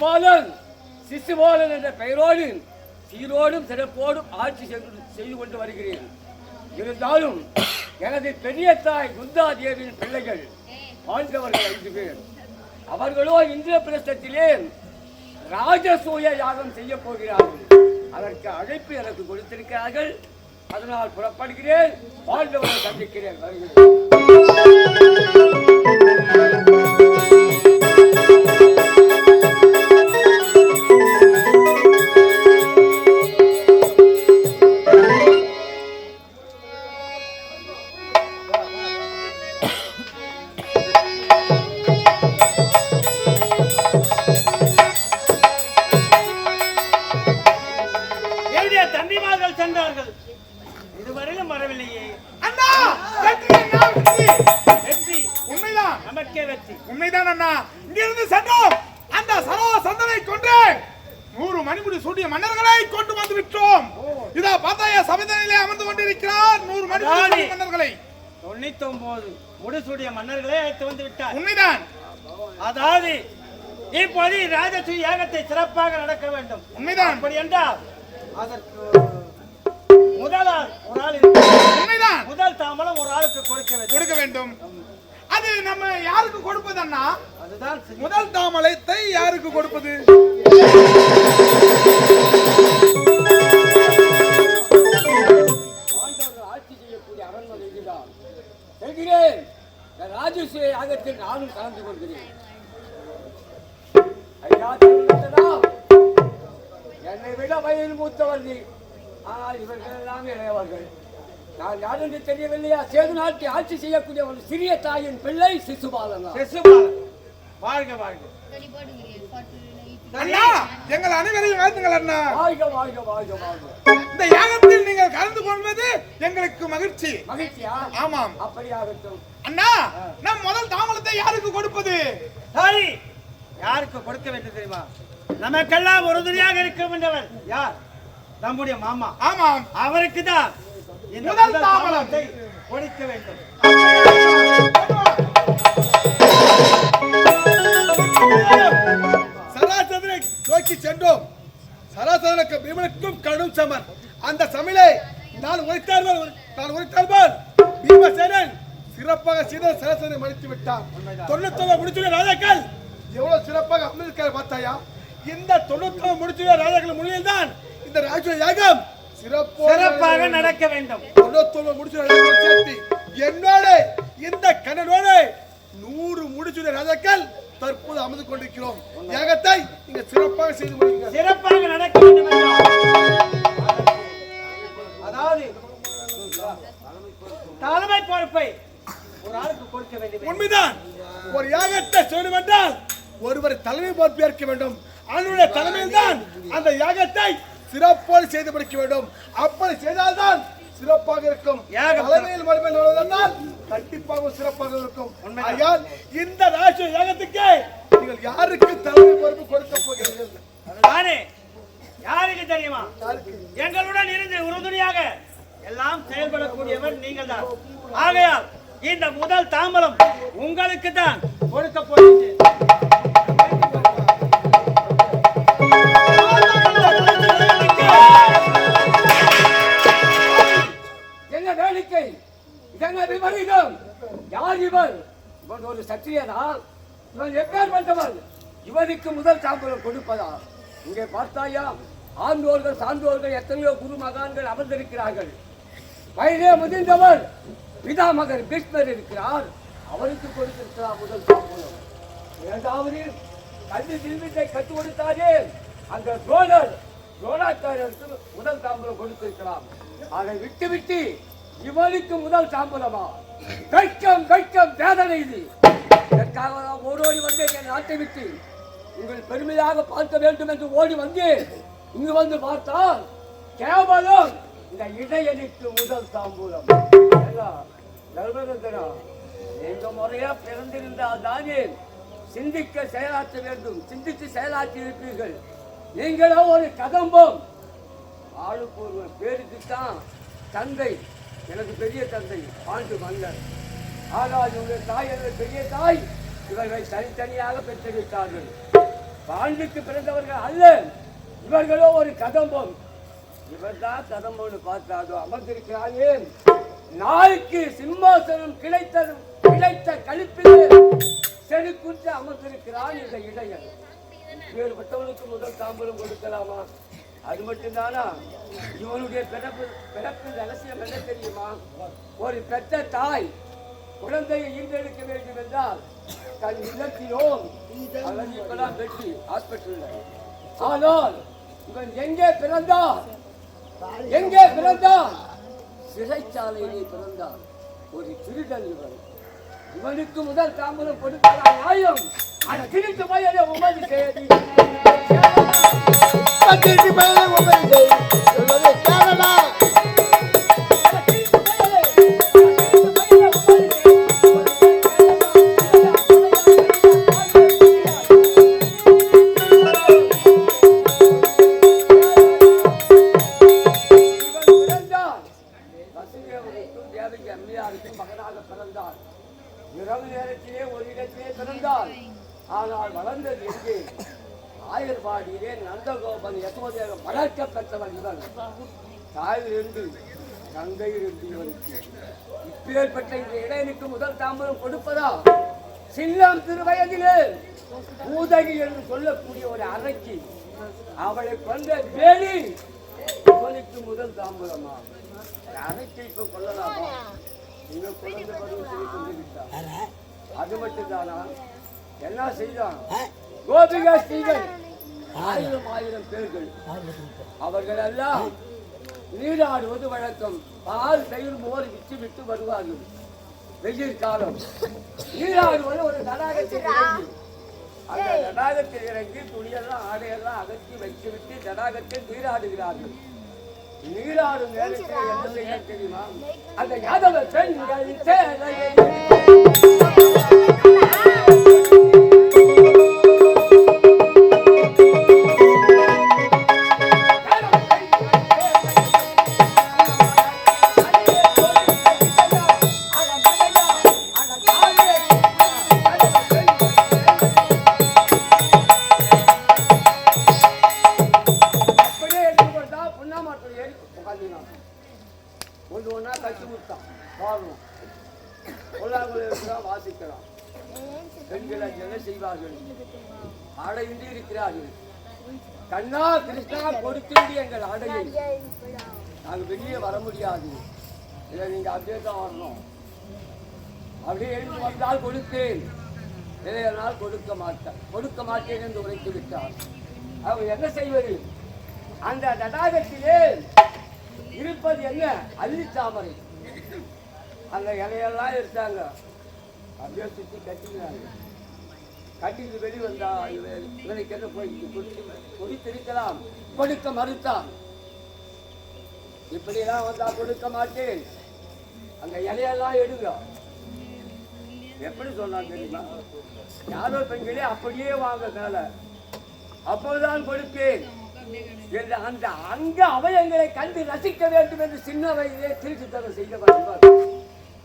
சிசுபாலன் சிசுபாலன் என்ற பெயரோடு சீரோடும் சிறப்போடும் ஆட்சி செய்து கொண்டு வருகிறேன். இருந்தாலும் எனது பெரிய தாய் குந்தா தேவியின் பிள்ளைகள் ஆண்டவர்கள் 5 பேர். அவர்களோ இந்திரபிரஸ்தத்திலே ராஜசூய யாகம் செய்ய போகிறார்கள். அதற்கு அழைப்பு எனக்கு கொடுத்திருக்கிறார்கள். அதனால் புறப்படுகிறேன். ஆண்டவரை சந்திக்கிறேன். உண்மைதான் அண்ணா. இங்கிருந்து சென்றோம். அந்த சராசந்தனை கொண்டு 100 மணிமுடி சூடிய மன்னர்களை கொண்டு வந்து விட்டோம். இதா பார்த்தாயா சபைதனிலே அமர்ந்து கொண்டிருக்கிறார் 100 மணிமுடி மன்னர்களை. 99 முடிசூடிய மன்னர்களை அழைத்து வந்து விட்டார். உண்மைதான். அதாவது இப்போது ராஜசூய யாகத்தை சிறப்பாக நடக்க வேண்டும். உண்மைதான். அப்படி என்றால் அதற்கு முதல் ஒரு ஆள். உண்மைதான். முதல் தாமலம் ஒரு ஆளுக்கு கொடுக்க வேண்டும். அது நம்ம யாருக்கு கொடுப்பது அண்ணா? அதுதான் முதல் தாமலத்தை யாருக்கு கொடுப்பது? ஆட்சி செய்யக்கூடிய அரண்மனை இதுதான். செல்கிறேன். ராஜசூய யாகத்தில் நானும் கலந்து கொள்கிறேன். ஐயா, என்னை விட வயதில் மூத்தவர்கள். ஆனால் இவர்கள் எல்லாம் இளையவர்கள். நான் யார் என்று தெரியவில்லையா? சேது நாட்டை ஆட்சி செய்யக்கூடிய ஒரு சிறிய தாயின் பிள்ளை சிசுபாலன். வாழ்க வாழ்க. அண்ணா, எங்கள் அனைவரையும் வாழ்த்துங்கள் அண்ணா. வாழ்க வாழ்க வாழ்க வாழ்க. இந்த யாகத்தில் நீங்கள் கலந்து கொள்வது எங்களுக்கு மகிழ்ச்சி. மகிழ்ச்சியா? ஆமாம். அப்படியாகட்டும். அண்ணா, நம் முதல் தாமலத்தை யாருக்கு கொடுப்பது? சரி, யாருக்கு கொடுக்க வேண்டும் தெரியுமா? நமக்கெல்லாம் உறுதுணையாக இருக்க வேண்டவர் யார்? நம்முடைய மாமா. ஆமாம். அவருக்கு தான் முதல் தாமலத்தை கொடுக்க வேண்டும். சராசரனை நோக்கி சென்றோம். சராசரனுக்கு பீமனுக்கும் கடும் சமன். அந்த சமையலை நான் உரைத்தார்கள் பீமசேனன் சிறப்பாக செய்த சராசரனை மடித்து விட்டார். 99 முடிச்சுள்ள ராஜாக்கள் எவ்வளவு சிறப்பாக அமர்ந்திருக்கிற பார்த்தாயா? இந்த 99 முடிச்சுள்ள ராஜாக்கள் முன்னில் தான் இந்த ராஜ யாகம் சிறப்பாக நடக்க வேண்டும். 99 முடிச்சுள்ள சேர்த்து என்னோட இந்த கண்ணனோடு 100 முடிச்சுள்ள ராஜாக்கள் தற்போது அமர்ந்து கொண்டிருக்கிறோம். யாகத்தை நீங்க சிறப்பாக செய்து முடியுங்க. சிறப்பாக நடக்க வேண்டும். அதாவது தலைமை பொறுப்பை ஒரு ஆளுக்கு கொடுக்க வேண்டும். உண்மைதான். ஒரு யாகத்தை செய்ய என்றால் ஒருவர் தலைமை பொறுப்பு ஏற்க வேண்டும். அவனுடைய தலைமையில் தான் அந்த யாகத்தை சிறப்பாக செய்து முடிக்க வேண்டும். அப்படி செய்தால்தான் சிறப்பாக இருக்கும். தலைமையில் மறுமையில் நுழைவதால் கண்டிப்பாக சிறப்பாக இருக்கும். ஆகையால் இந்த ராஜ்ய யாகத்துக்கு நீங்கள் யாருக்கு தலைமை பொறுப்பு கொடுக்க போகிறீர்கள்? நானே. யாருக்கு தெரியுமா? எங்களுடன் இருந்து உறுதுணையாக எல்லாம் செயல்படக்கூடியவர் நீங்கள் தான். ஆகையால் இந்த முதல் தாம்பலம் உங்களுக்கு தான் கொடுக்க போகிறேன். என்ன வேடிக்கை, இதென்ன விபரீதம்? யார் இவர்? இவன் ஒரு சத்திரியதான். இவன் எப்பேற்பட்டவன்? இவனுக்கு முதல் தாம்பலம் கொடுப்பதா? இங்கே பார்த்தாயா, ஆண்டோர்கள் சான்றோர்கள் எத்தனையோ குரு மகான்கள் அமர்ந்திருக்கிறார்கள். வயதே முதிர்ந்தவர் பிதாமகர் பீஷ்மர் இருக்கிறார். அவருக்கு கொடுத்திருக்கிறார் முதல் தாம்பலம். இரண்டாவது கல்வி திருவித்தை கற்றுக் கொடுத்தாரே அந்த துரோணாச்சாரியருக்கு முதல் தாம்பலம் கொடுத்திருக்கலாம். அதை விட்டு விட்டு இவனுக்கு முதல் தாம்பலமா? கைக்கம் கைக்கம் வேதனை இது. இதற்காக ஓடோடி வந்து என் நாட்டை விட்டு உங்கள் பெருமையாக பார்க்க வேண்டும் என்று ஓடி வந்து இங்கு வந்து பார்த்தால் கேவலம் இந்த இடையனுக்கு முதல் தாம்பூலம். எங்க முறையா பிறந்திருந்தால் தானே சிந்திக்க செயலாற்ற வேண்டும். சிந்தித்து செயலாற்றி இருப்பீர்கள். நீங்களோ ஒரு கதம்பம். ஆளுக்கு ஒரு பேருக்குத்தான் தந்தை. எனக்கு பெரிய தந்தை பாண்டு மன்னர். ஆனால் உங்கள் தாய் எனது பெரிய தாய். இவர்களை தனித்தனியாக பெற்றெடுத்தார்கள். பாண்டிக்கு பிறந்தவர்கள் அல்ல, இவர்களோ ஒரு கதம்பம். இவர்தான் கதம்பம்னு பார்த்தாதோ அமர்ந்திருக்கிறாயே. நாய்க்கு சிம்மாசனம் கிடைத்த கழிப்பிலே செருக்குற்று அமர்ந்திருக்கிறான் இந்த இடையன். வேறுபட்டவனுக்கு முதல் தாம்பூலம் கொடுக்கலாமா? அது மட்டும்தானா? இவனுடைய பிறப்பு ரகசியம் என்ன தெரியுமா? ஒரு பெற்ற தாய் குழந்தையை ஈண்டெடுக்க வேண்டும் என்றால் தன் இல்லத்திலோ அல்லது இப்பெல்லாம் வெற்றி ஹாஸ்பிட்டல். ஆனால் இவன் எங்கே பிறந்தான்? சிறைச்சாலையிலே பிறந்தான். ஒரு திருடன் இவன். இவனுக்கு முதல் தாம்பூலம் கொடுக்கலாம் நியாயம். ஆனா திருட்டு பையனை உமது செய்தி மகனாக பிறந்தார். இரவு நேரத்திலே ஒரு இடத்திலே பிறந்தார். ஆனால் வளர்ந்தது எங்கே? ஆயர்பாடியிலே நந்தகோபன் யசோதேவன் வளர்க்க பெற்றவன் இவன். தாயிலிருந்து தந்தையிலிருந்து இவனுக்கு இப்பேற்பட்ட இந்த இடையனுக்கு முதல் தாம்பரம் கொடுப்பதா? சின்னம் திருவயதிலே பூதகி என்று சொல்லக்கூடிய ஒரு அறைக்கு அவளை கொண்ட வேலி இவனுக்கு முதல் தாம்பரமா? அறைக்கு இப்ப கொள்ளலாமா? இன்னும் குழந்தை பருவம் சொல்லி கொண்டிருக்கிறார். அது மட்டும்தானா? என்ன செய்தான்? கோபிகா ஸ்ரீகள் 1000 பேர்கள். அவர்கள் எல்லாம் நீராடுவது வழக்கம். பால் தயிர் மோர் விட்டு வருவார்கள். வெயில் காலம் நீராடுவது ஒரு தடாகத்தில் இறங்கி, அந்த தடாகத்தில் இறங்கி துணியெல்லாம் ஆடையெல்லாம் அகற்றி வைத்துவிட்டு தடாகத்தில் நீராடுகிறார்கள். நீராடும் நேரத்தில் என்ன செய்ய தெரியுமா? அந்த யாதவ பெண்கள் சேலையை ஒன்னா கட்சி கொடுத்தான். பாருங்க, வாசிக்கலாம். பெண்களை என்ன செய்வார்கள்? ஆடையின்றி இருக்கிறார்கள். கண்ணா கிருஷ்ணா கொடுத்து எங்கள் ஆடையை நாங்கள் வெளியே வர முடியாது. இல்லை, நீங்க அப்படியே தான் வரணும். அப்படியே எழுந்து வந்தால் கொடுத்தேன், இல்லையானால் கொடுக்க மாட்டேன் என்று உரைத்து விட்டார். அவங்க என்ன செய்வது? அந்த தடாகத்திலே இருப்பது என்ன? அல்லித்தாமரை. அந்த இலையெல்லாம் எடுத்தாங்க, அப்படியே சுற்றி கட்டிக்கிறாங்க. கட்டிட்டு வெளி வந்தா இவனுக்கு என்ன போய் கொடுத்திருக்கலாம், கொடுக்க மறுத்தான். இப்படியெல்லாம் வந்தா கொடுக்க மாட்டேன், அந்த இலையெல்லாம் எடுங்க. எப்படி சொன்னான் தெரியுமா? யாரோ பெண்களே அப்படியே வாங்க மேல, அப்போதுதான் கொடுப்பேன் என்று அந்த அங்க அவயங்களை கண்டு ரசிக்க வேண்டும் என்று சின்ன வயதிலே திருச்சித்தனம் செய்த வருவார்.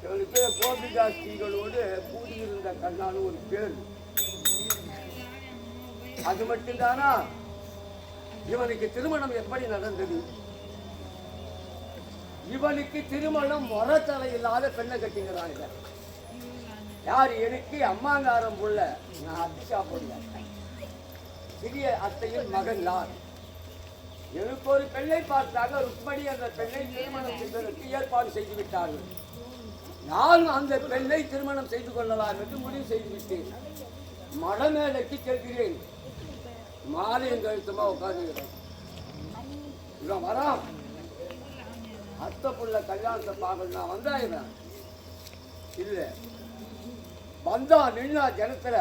இவனுக்கு கோபிகா ஸ்ரீகளோடு கூடியிருந்த கண்ணாலும் ஒரு பேர். அது மட்டும்தானா? இவனுக்கு திருமணம் எப்படி நடந்தது? இவனுக்கு திருமணம் முறத்தலை இல்லாத பெண்ணை கட்டிங்கிறாங்க. யார்? எனக்கு அம்மாங்காரம் புள்ள, நான் அத்திஷா புள்ள, சிறிய அத்தையின் மகன் நான். எனக்கு ஒரு பெண்ணை பார்த்தாக ருக்மணி என்ற பெண்ணை திருமணம் செய்வதற்கு ஏற்பாடு செய்து விட்டார்கள். நான் அந்த பெண்ணை திருமணம் செய்து கொள்ளலாம் என்று முடிவு செய்து விட்டேன். மடமேடைக்கு செல்கிறேன். மாலையும் கழுத்தமா உட்காந்துக்கிறேன். இவன் வரான். அத்தை புள்ள கல்யாணத்தை பார்க்கணும். நான் வந்தாயிரம் இல்லை, வந்தா நின்னா ஜனத்துல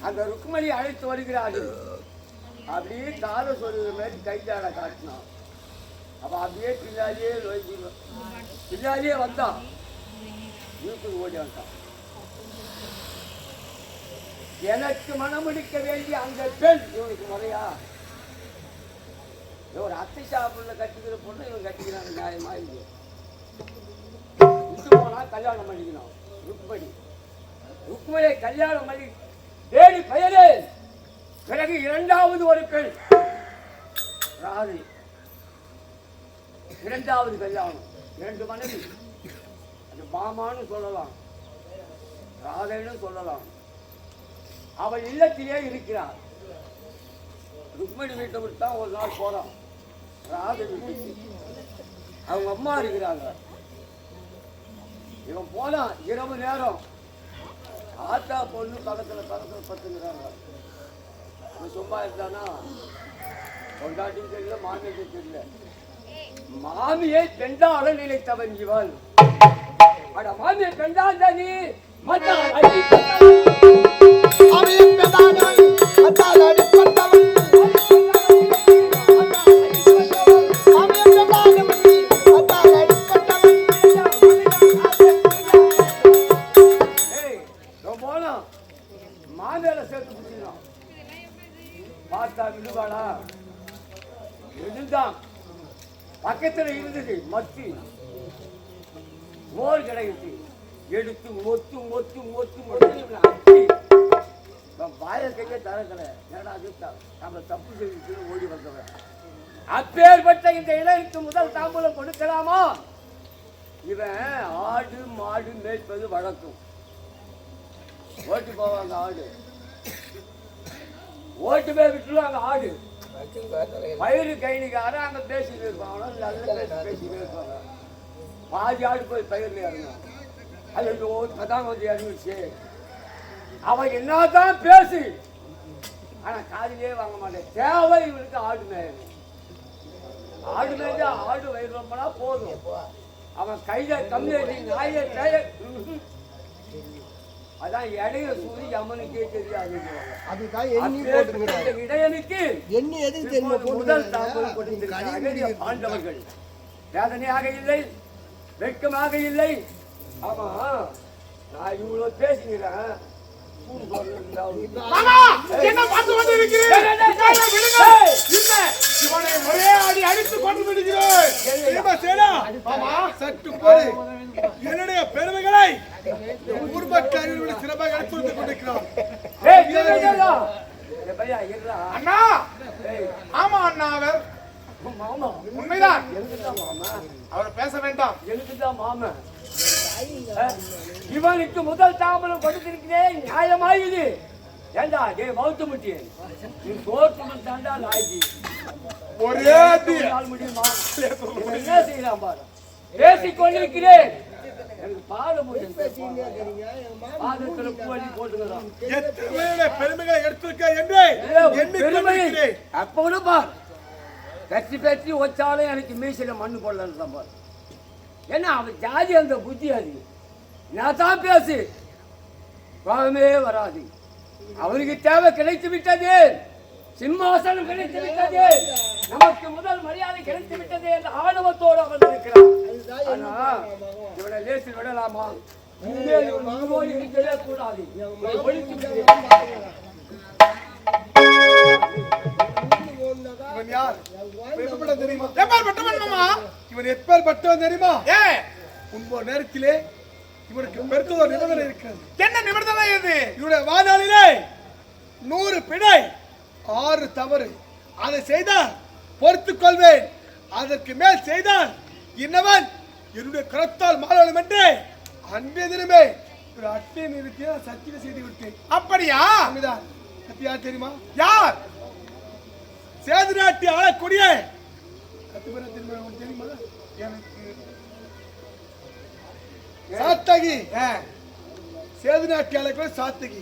அந்த ருக்மணி அழைத்து வருகிறார்கள். அப்படியே காரை சொல்லுற மாதிரி கைதாட காட்டினான். அப்ப அப்படியே பின்னாடியே வந்தான். வீட்டுக்கு ஓடி வந்தான். எனக்கு மனமுடிக்க வேண்டிய அந்த பெண் இவனுக்கு முறையா? ஒரு அத்தை சாப்பிடல கட்டிக்கிற பொண்ணு இவன் கட்டிக்கிறாங்க. நியாயமா இல்லை. விட்டு போனா கல்யாணம் பண்ணிக்கணும். ருக்மணியை கல்யாணம் பண்ணி தேடி பெயரே பிறகு இரண்டாவது ஒரு பெண் ராதை. இரண்டாவது கல்யாணம், 2 மனைவி. அது மாமான்னு சொல்லலாம், ராதைன்னு சொல்லலாம். அவள் இல்லத்திலே இருக்கிறார். ருக்மணி வீட்டை விட்டு தான் ஒரு நாள் போறான். ராதை வீட்டுக்கு அவங்க அம்மா இருக்கிறாங்க. இவன் போனான் இரவு நேரம். ஆத்தா பொண்ணு பக்கத்துல பத்துங்கிறாங்க. இவன் சும்மா இருந்தானா கொண்டாட்டியும் தெரியல, மாமியும் தெரியல. மாமியை பெண்டாள நினைத்தவன் இவன். அட மாமியை பெண்டாள் நீ மாமியால சேர்த்து பிடிச்சிருக்கான். பார்த்தா விடுவாளா? இதுதான் பக்கத்துல இருந்தது மத்தி மோர் கிடைக்குது. எடுத்து மொத்து மொத்து மொத்து மொத்து வாய கைய தரக்கல. ஏன்னா நம்ம தப்பு செஞ்சு ஓடி வந்தவன். அப்பேற்பட்ட இந்த இளைஞருக்கு முதல் தாம்பூலம் கொடுக்கலாமா? இவன் ஆடு மாடு மேய்ப்பது வழக்கம். ஓட்டு போவாங்க ஆடு, ஓட்டு போய் விட்டுருவாங்க ஆடு. பயிறு கைனிக்கார அங்க பேசிட்டு இருப்பாங்க, நல்ல பேசிட்டு இருப்பாங்க. பாதி ஆடு போய் பயிர்ல இறங்கும். அது கதாங்க வந்து இறங்கிடுச்சு. அவன் என்னதான் பேசு, ஆனா காதிலே வாங்க மாட்டேன். தேவை இவனுக்கு ஆடு மேயணும். ஆடு மேய்ஞ்சா ஆடு வயிறு ரொம்பனா போதும். அவன் கையில கம்மியாடி நாய அதான் இடைய சூரி அம்மனுக்கே தெரியாது. இடையனுக்கு முதல் தாம்பூலம் கொடுத்திருக்கிறார்கள் பாண்டவர்கள். வேதனையாக இல்லை, வெட்கமாக இல்லை. ஆமா, நான் இவ்வளவு பேசுகிறேன். ஒரே அடி அடித்து கொண்டு விடுகிறேன். என்னுடைய பெருமைகளை ஊர்மக்காரியோட சிறப்பாக எடுத்து கொண்டிருக்கிறார். அண்ணா, ஆமா அண்ணா, அவர் உண்மைதான். அவர் பேச வேண்டாம். எனக்குதான் மாமன். இவனுக்கு முதல் தாம்பலம் கொடுத்திருக்கிறேன். நியாயமாயுது. ஏண்டா டே மவுத்து முட்டி, நீ தோற்று தாண்டா நாய்க்கு ஒரே நாள் முடியுமா? என்ன செய்யலாம் பாரு. பேசிக் கொண்டிருக்கிறேன். எனக்கு பாட முடியும். பாதத்துல பூவடி போட்டுக்கிறான். பெருமைகளை எடுத்திருக்க என்று பெருமை அப்ப கூட பார். பெற்றி பெற்றி வச்சாலும் எனக்கு மீசையில மண்ணு போடலன்னு தான் பாரு. ஏன்னா அவன் ஜாதி அந்த புத்தி அது. நான் தான் பேசு, கோபமே வராது. அவனுக்கு தேவை கிடைத்து விட்டது, சிம்மாசனம் கிடைத்து விட்டது, நமக்கு முதல் மரியாதை கிடைத்து விட்டது என்ற ஆணவத்தோடு அவன் இருக்கிறான். ஆனா இவனை லேசில் விடலாமா? கூடாது. இவன் எப்பேற்பட்டவன் தெரியுமா? முன்பு நேரத்திலே இவனுக்கு பெருத்த நிபந்தனை இருக்கிறது. என்ன நிபந்தனை இது? இவருடைய வாழ்நாளிலே 100 பிழை 6 தவறு. அதை செய்தால் பொறுத்துக் கொள்வேன். அதற்கு மேல் செய்தால் இன்னவன் என்னுடைய கரத்தால் மாறணும் என்று அன்றைய தினமே ஒரு அட்டை நிறுத்தி சத்தியம் செய்து விட்டேன். அப்படியா? சத்தியா தெரியுமா? யார்? சேது நாட்டி ஆளக்கூடிய தெரியுமா? எனக்கு சாத்தகி. சேது நாட்டி ஆளக்கூடிய சாத்தகி.